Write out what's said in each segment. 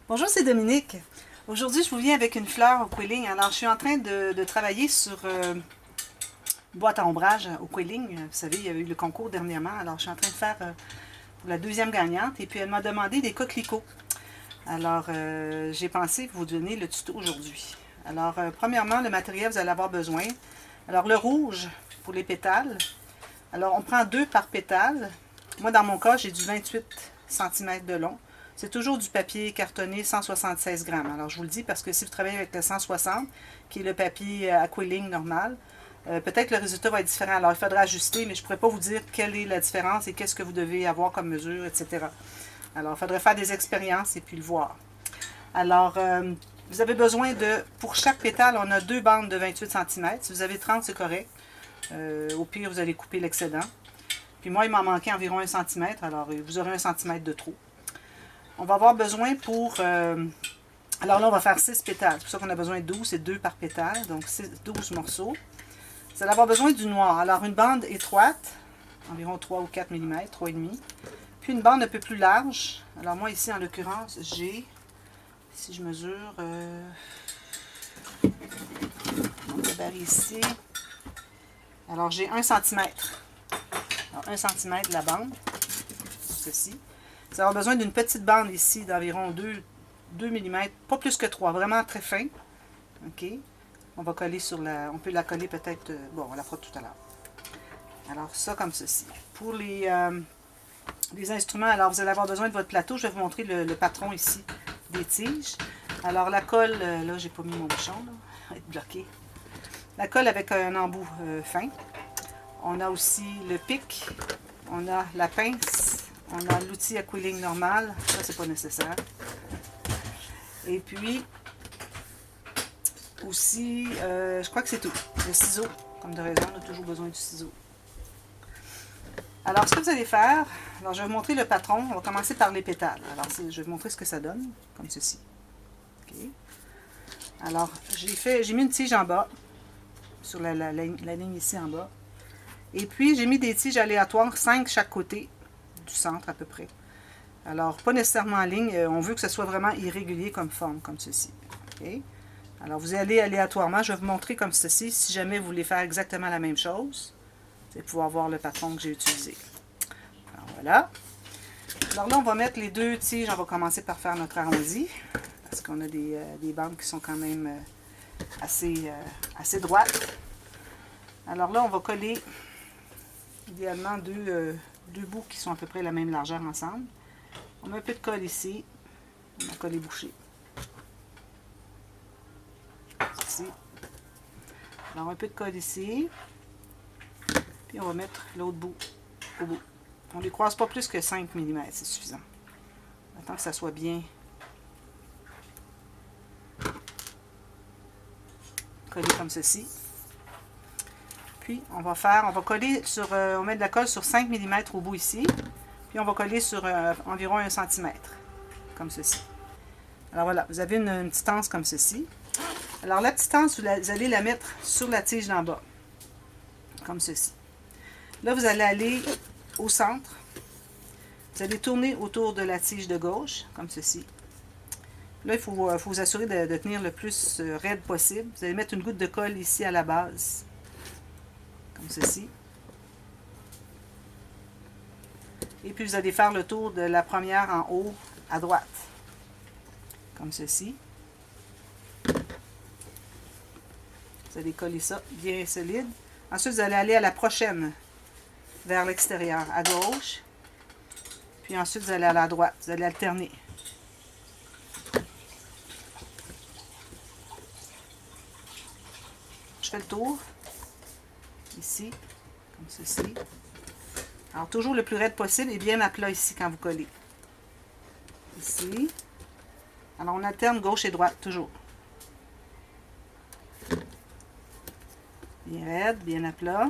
Bonjour, c'est Dominique. Aujourd'hui, je vous viens avec une fleur au quilling. Alors, je suis en train de travailler sur une boîte à ombrage au quilling. Vous savez, il y a eu le concours dernièrement. Alors, je suis en train de faire pour la deuxième gagnante. Et puis, elle m'a demandé des coquelicots. Alors, j'ai pensé vous donner le tuto aujourd'hui. Alors, premièrement, le matériel, vous allez avoir besoin. Alors, le rouge pour les pétales. Alors, on prend 2 par pétale. Moi, dans mon cas, j'ai du 28 cm de long. C'est toujours du papier cartonné 176 grammes. Alors, je vous le dis parce que si vous travaillez avec le 160, qui est le papier à quilling normal, peut-être que le résultat va être différent. Alors, il faudra ajuster, mais je ne pourrais pas vous dire quelle est la différence et qu'est-ce que vous devez avoir comme mesure, etc. Alors, il faudrait faire des expériences et puis le voir. Alors, vous avez besoin de, pour chaque pétale, on a 2 bandes de 28 cm. Si vous avez 30, c'est correct. Au pire, vous allez couper l'excédent. Puis moi, il m'en manquait environ 1 cm, alors vous aurez 1 cm de trop. On va avoir besoin pour... alors là, on va faire 6 pétales. C'est pour ça qu'on a besoin de 12, c'est 2 par pétale, donc 12 morceaux. Vous allez avoir besoin du noir. Alors, une bande étroite, environ 3 ou 4 mm, 3,5. Puis une bande un peu plus large. Alors moi, ici, en l'occurrence, j'ai... Si je mesure... mon gabarit ici. Alors, j'ai 1 cm. Alors, 1 cm de la bande, ceci. Vous allez avoir besoin d'une petite bande ici d'environ 2 mm, pas plus que 3, vraiment très fin. OK. On va coller sur la... On peut la coller peut-être... bon, on la fera tout à l'heure. Alors, ça comme ceci. Pour les instruments, alors vous allez avoir besoin de votre plateau. Je vais vous montrer le patron ici des tiges. Alors, la colle, là, j'ai pas mis mon bouchon, là. Elle va être bloqué. La colle avec un embout fin. On a aussi le pic. On a la pince. On a l'outil à quilling normal. Ça, c'est pas nécessaire. Et puis, aussi, je crois que c'est tout. Le ciseau, comme de raison, on a toujours besoin du ciseau. Alors, ce que vous allez faire, alors je vais vous montrer le patron. On va commencer par les pétales. Alors, je vais vous montrer ce que ça donne, comme ceci. Okay. Alors, j'ai mis une tige en bas, sur la ligne ici en bas. Et puis, j'ai mis des tiges aléatoires, 5 chaque côté, du centre à peu près. Alors, pas nécessairement en ligne, on veut que ce soit vraiment irrégulier comme forme, comme ceci. Okay. Alors, vous allez aléatoirement, je vais vous montrer comme ceci, si jamais vous voulez faire exactement la même chose. Vous allez pouvoir voir le patron que j'ai utilisé. Alors, voilà. Alors là, on va mettre les 2 tiges, on va commencer par faire notre arrondi, parce qu'on a des bandes qui sont quand même assez droites. Alors là, on va coller idéalement deux bouts qui sont à peu près la même largeur ensemble. On met un peu de colle ici. On va coller bouché. Ici. Alors, un peu de colle ici. Puis, on va mettre l'autre bout au bout. On ne les croise pas plus que 5 mm, c'est suffisant. Attends que ça soit bien collé comme ceci. Puis, on va coller sur, on met de la colle sur 5 mm au bout ici. Puis, on va coller sur environ 1 cm, comme ceci. Alors voilà, vous avez une petite anse comme ceci. Alors la petite anse, vous allez la mettre sur la tige d'en bas, comme ceci. Là, vous allez aller au centre. Vous allez tourner autour de la tige de gauche, comme ceci. Là, il faut vous assurer de tenir le plus raide possible. Vous allez mettre une goutte de colle ici à la base, comme ceci. Et puis, vous allez faire le tour de la première en haut à droite, comme ceci. Vous allez coller ça bien solide. Ensuite, vous allez aller à la prochaine, vers l'extérieur, à gauche. Puis ensuite, vous allez aller à la droite. Vous allez alterner. Je fais le tour. Ici, comme ceci. Alors, toujours le plus raide possible et bien à plat ici quand vous collez. Ici. Alors, on alterne gauche et droite, toujours. Bien raide, bien à plat.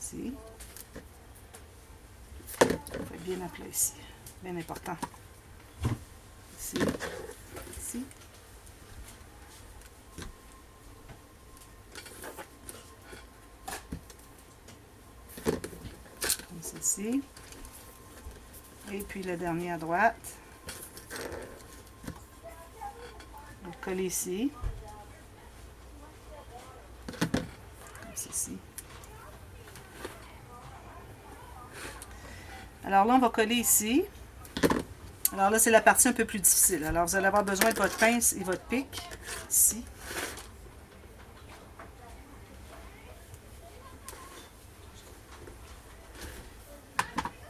Ici. Il faut être bien à plat ici. Bien important. Ici. Ici. Comme ceci. Et puis le dernier à droite. On va le coller ici. Comme ceci. Alors là, on va coller ici. Alors là, c'est la partie un peu plus difficile. Alors, vous allez avoir besoin de votre pince et votre pic, ici.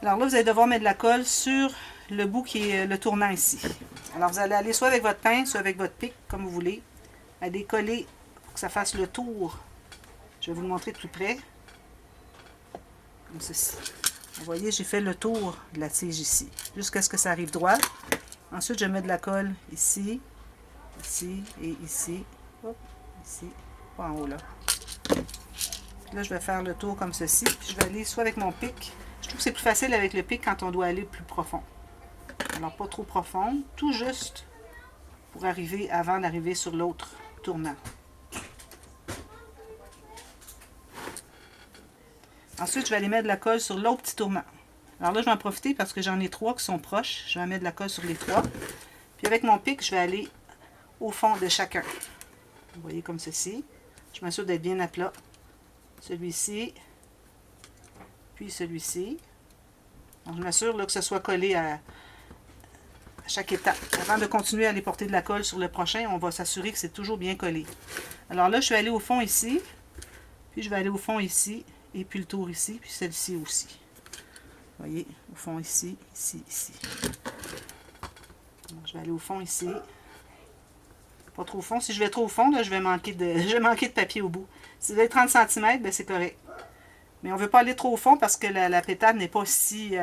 Alors là, vous allez devoir mettre de la colle sur le bout qui est le tournant ici. Alors, vous allez aller soit avec votre pince, soit avec votre pic, comme vous voulez. Allez coller pour que ça fasse le tour. Je vais vous le montrer de plus près. Comme ceci. Vous voyez, j'ai fait le tour de la tige ici, jusqu'à ce que ça arrive droit. Ensuite, je mets de la colle ici, ici et ici. Hop, ici, pas en haut là. Puis là, je vais faire le tour comme ceci. Puis je vais aller soit avec mon pic. Je trouve que c'est plus facile avec le pic quand on doit aller plus profond. Alors, pas trop profond, tout juste pour arriver avant d'arriver sur l'autre tournant. Ensuite, je vais aller mettre de la colle sur l'autre petit tournant. Alors là, je vais en profiter parce que j'en ai 3 qui sont proches. Je vais mettre de la colle sur les 3. Puis avec mon pic, je vais aller au fond de chacun. Vous voyez comme ceci. Je m'assure d'être bien à plat. Celui-ci, puis celui-ci. Je m'assure que ce soit collé à chaque étape. Avant de continuer à aller porter de la colle sur le prochain, on va s'assurer que c'est toujours bien collé. Alors là, je vais aller au fond ici. Puis je vais aller au fond ici. Et puis le tour ici, puis celle-ci aussi. Vous voyez, au fond ici, ici, ici. Donc, je vais aller au fond ici. Pas trop au fond. Si je vais trop au fond, là, je vais manquer de papier au bout. Si vous avez 30 cm, ben, c'est correct. Mais on ne veut pas aller trop au fond parce que la pétale n'est pas si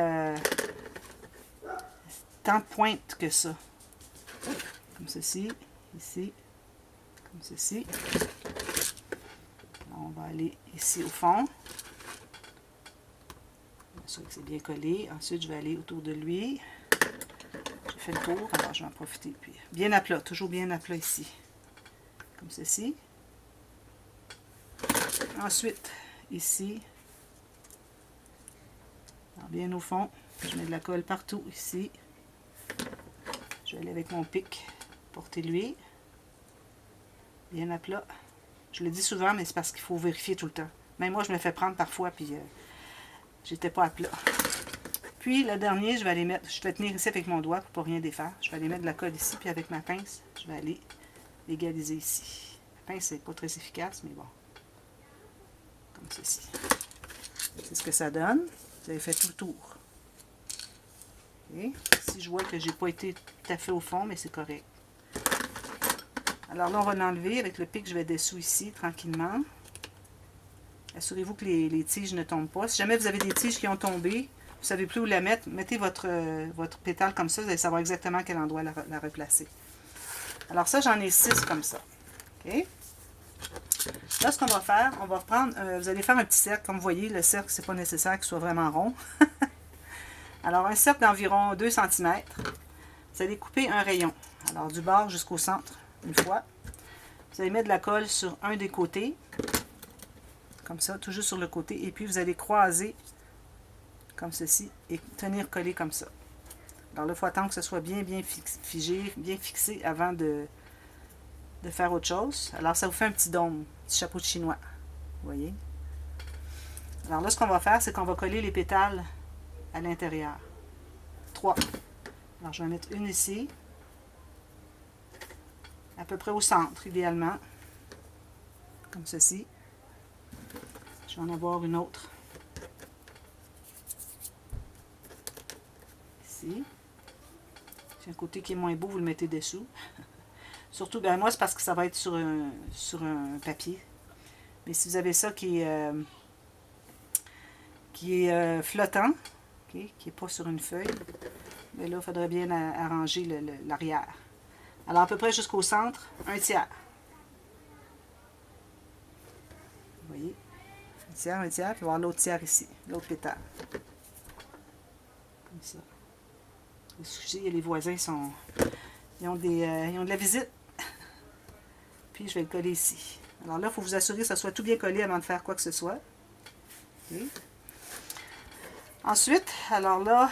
tant de pointe que ça. Comme ceci, ici, comme ceci. On va aller ici au fond. Que c'est bien collé. Ensuite, je vais aller autour de lui. J'ai fait le tour, alors je vais en profiter. Puis, bien à plat, toujours bien à plat ici. Comme ceci. Ensuite, ici. Alors, bien au fond. Je mets de la colle partout ici. Je vais aller avec mon pic. Porter lui. Bien à plat. Je le dis souvent, mais c'est parce qu'il faut vérifier tout le temps. Même moi, je me fais prendre parfois, puis j'étais pas à plat. Puis le dernier, je vais aller mettre, je vais tenir ici avec mon doigt pour ne pas rien défaire. Je vais aller mettre de la colle ici, puis avec ma pince, je vais aller l'égaliser ici. La pince, c'est pas très efficace, mais bon. Comme ceci. C'est ce que ça donne. Vous avez fait tout le tour. Et si je vois que j'ai pas été tout à fait au fond, mais c'est correct. Alors là, on va l'enlever avec le pic, je vais dessous ici, tranquillement. Assurez-vous que les tiges ne tombent pas. Si jamais vous avez des tiges qui ont tombé, vous ne savez plus où la mettre, mettez votre pétale comme ça, vous allez savoir exactement à quel endroit la replacer. Alors ça, j'en ai 6 comme ça. OK? Là, ce qu'on va faire, on va prendre, vous allez faire un petit cercle. Comme vous voyez, le cercle, c'est pas nécessaire qu'il soit vraiment rond. Alors, un cercle d'environ 2 cm. Vous allez couper un rayon. Alors, du bord jusqu'au centre, une fois. Vous allez mettre de la colle sur un des côtés. Comme ça, toujours sur le côté. Et puis, vous allez croiser comme ceci et tenir collé comme ça. Alors là, il faut attendre que ce soit bien figé, bien fixé avant de faire autre chose. Alors, ça vous fait un petit dôme, un petit chapeau de chinois. Vous voyez? Alors là, ce qu'on va faire, c'est qu'on va coller les pétales à l'intérieur. 3. Alors, je vais en mettre une ici. À peu près au centre, idéalement. Comme ceci. Je vais en avoir une autre. Ici. C'est un côté qui est moins beau, vous le mettez dessous. Surtout, ben moi, c'est parce que ça va être sur un papier. Mais si vous avez ça qui est flottant, okay, qui n'est pas sur une feuille, mais là, il faudrait bien arranger l'arrière. Alors, à peu près jusqu'au centre, un tiers. Vous voyez? un tiers, puis voir l'autre tiers ici, l'autre pétale. Comme ça. Excusez, les voisins ils ont de la visite. Puis je vais le coller ici. Alors là, il faut vous assurer que ça soit tout bien collé avant de faire quoi que ce soit. Okay. Ensuite, alors là,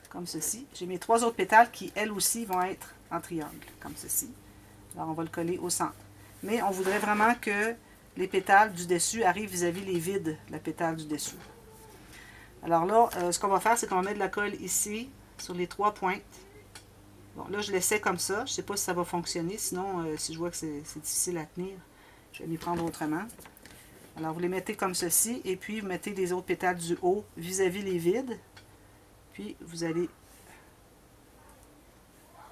comme ceci, j'ai mes 3 autres pétales qui, elles aussi, vont être en triangle, comme ceci. Alors, on va le coller au centre. Mais on voudrait vraiment que les pétales du dessus arrivent vis-à-vis les vides de la pétale du dessous. Alors là, ce qu'on va faire, c'est qu'on va mettre de la colle ici, sur les 3 pointes. Bon, là, je l'essaie comme ça. Je ne sais pas si ça va fonctionner. Sinon, si je vois que c'est difficile à tenir, je vais m'y prendre autrement. Alors, vous les mettez comme ceci. Et puis, vous mettez les autres pétales du haut vis-à-vis les vides. Puis, vous allez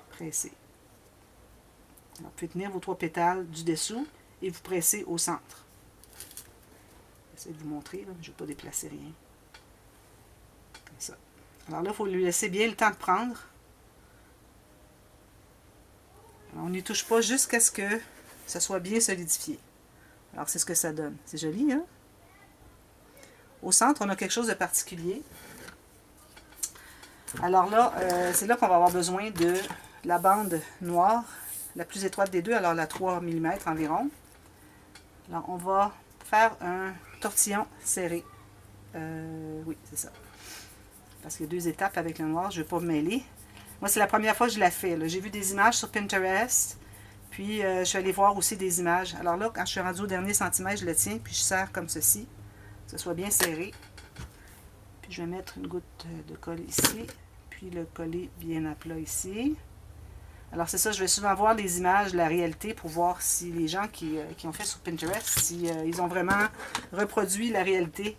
presser. Alors, vous pouvez tenir vos 3 pétales du dessous et vous pressez au centre. J'essaie de vous montrer. Là. Je ne vais pas déplacer rien. Comme ça. Alors là, il faut lui laisser bien le temps de prendre. Alors, on n'y touche pas jusqu'à ce que ça soit bien solidifié. Alors, c'est ce que ça donne. C'est joli, hein? Au centre, on a quelque chose de particulier. Alors là, c'est là qu'on va avoir besoin de la bande noire, la plus étroite des deux, alors la 3 mm environ. Alors, on va faire un tortillon serré. Oui, c'est ça. Parce qu'il y a 2 étapes avec le noir, je ne vais pas me mêler. Moi, c'est la première fois que je la fais. J'ai vu des images sur Pinterest, puis je suis allée voir aussi des images. Alors là, quand je suis rendue au dernier centimètre, je le tiens, puis je serre comme ceci, que ce soit bien serré. Puis je vais mettre une goutte de colle ici, puis le coller bien à plat ici. Alors c'est ça, je vais souvent voir les images, la réalité, pour voir si les gens qui ont fait sur Pinterest, si ils ont vraiment reproduit la réalité.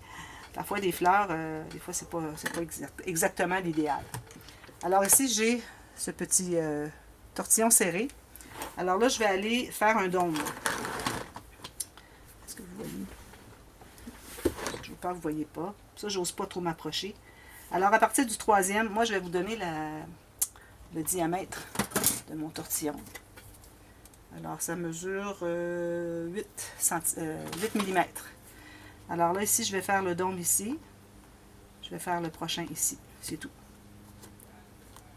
Parfois des fleurs, des fois c'est pas exactement l'idéal. Alors ici j'ai ce petit tortillon serré. Alors là je vais aller faire un dôme. Est-ce que vous voyez? Je veux pas que vous ne voyez pas. Ça, j'ose pas trop m'approcher. Alors à partir du 3e, moi je vais vous donner le diamètre de mon tortillon. Alors ça mesure 8 mm. Alors là ici je vais faire le dôme ici. Je vais faire le prochain ici. C'est tout.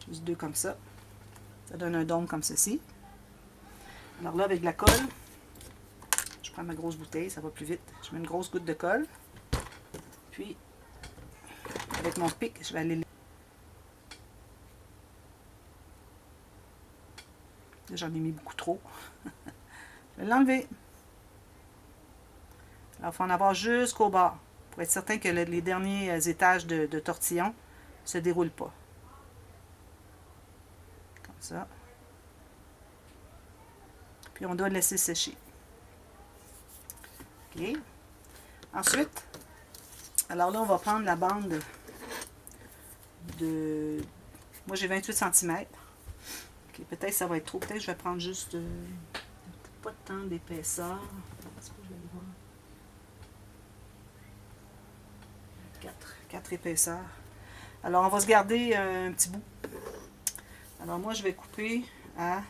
Juste 2 comme ça. Ça donne un dôme comme ceci. Alors là avec de la colle, je prends ma grosse bouteille, ça va plus vite. Je mets une grosse goutte de colle. Puis avec mon pic, je vais aller... J'en ai mis beaucoup trop. Je vais l'enlever. Alors, il faut en avoir jusqu'au bas pour être certain que les derniers étages de tortillon ne se déroulent pas. Comme ça. Puis, on doit le laisser sécher. OK. Ensuite, alors là, on va prendre la bande de... Moi, j'ai 28 cm. Okay, peut-être que ça va être trop. Peut-être que je vais prendre juste pas tant d'épaisseur. Est-ce que je vais voir? 4 épaisseurs. Alors, on va se garder un petit bout. Alors, moi, je vais couper à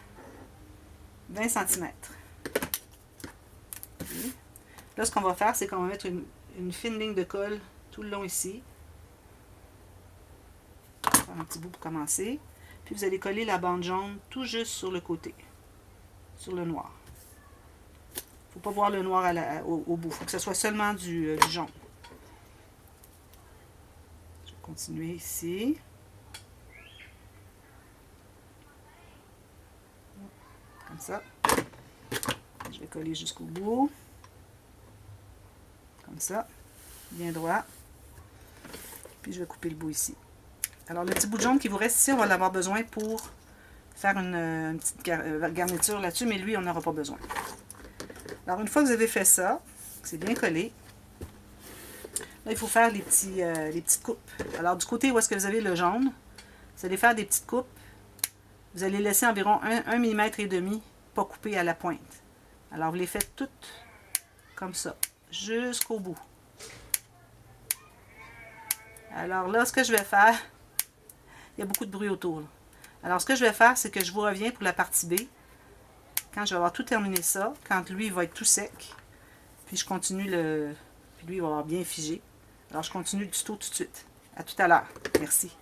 20 cm. Okay. Là, ce qu'on va faire, c'est qu'on va mettre une fine ligne de colle tout le long ici. Faire un petit bout pour commencer. Puis vous allez coller la bande jaune tout juste sur le côté, sur le noir. Il ne faut pas voir le noir au bout, il faut que ce soit seulement du jaune. Je vais continuer ici. Comme ça. Je vais coller jusqu'au bout. Comme ça, bien droit. Puis je vais couper le bout ici. Alors, le petit bout de jaune qui vous reste ici, on va l'avoir besoin pour faire une petite garniture là-dessus, mais lui, on n'aura pas besoin. Alors, une fois que vous avez fait ça, c'est bien collé, là, il faut faire les petites coupes. Alors, du côté où est-ce que vous avez le jaune, vous allez faire des petites coupes. Vous allez laisser environ 1,5 mm, pas coupé à la pointe. Alors, vous les faites toutes comme ça, jusqu'au bout. Alors là, ce que je vais faire... Il y a beaucoup de bruit autour. Là. Alors, ce que je vais faire, c'est que je vous reviens pour la partie B, Quand je vais avoir tout terminé ça, quand lui il va être tout sec, puis je continue le... Puis lui il va avoir bien figé. Alors je continue le tuto tout de suite. À tout à l'heure. Merci.